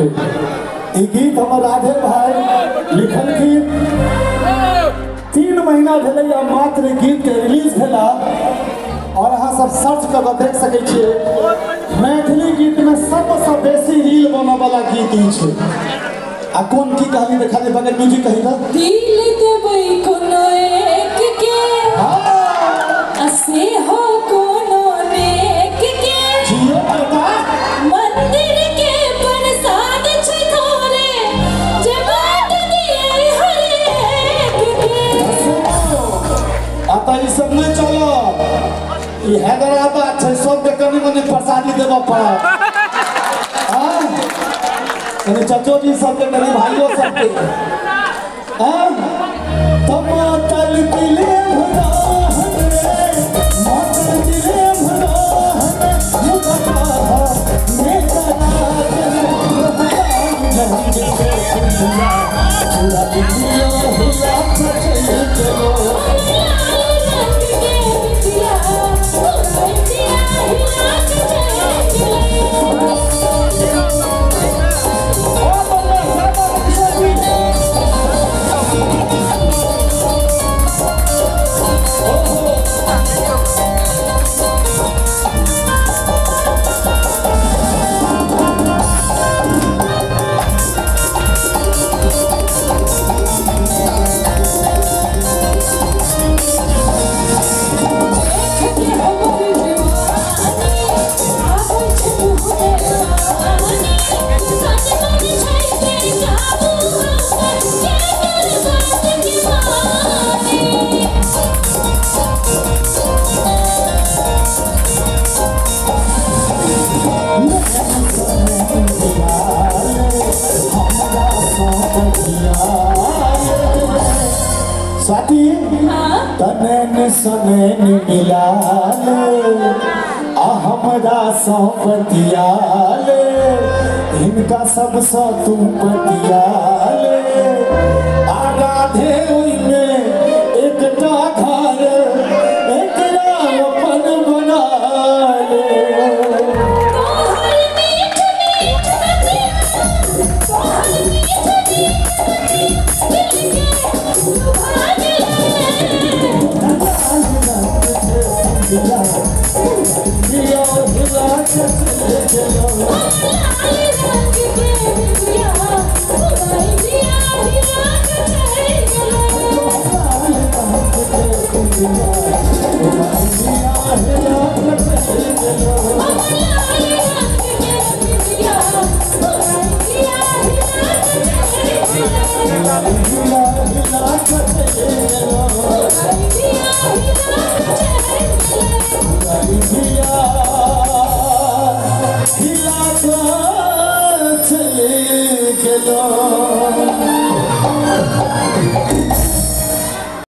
ये गीत हम राधे भाई लिखल गीत 3 महीना भेले मात्र गीत के रिलीज भेला और अहाँ सब सर्च कर देख सके छिए मैथिली गीत में सबसे बेसी रील बने वाला गीत ई छै। आ कौन की कहली देखा दे बगल म्यूजिक कही था दिल देबै कोनो एक के असे हो कोनो नेक के जियो बेटा मंदिर के प्रसाद छै थोरे जे बात दिए हर एक के आता ई सब नहीं चलो ई हैदराबाद छै सब के कनी मनी प्रसादी देबा पड़ा कनी चाचो जी सबके कनी भाइयों सबके टमाटर दिले भरा रे मटर दिले भरा मुकता मेरा पूरा दुनिया हिला के चलो स्वाति तनन सनन मिलाल हमरा सौपतियाल इनका सब सौ तुम पतियाल आराधे में एकटा घर एकरा अपन बना हिला चले चलो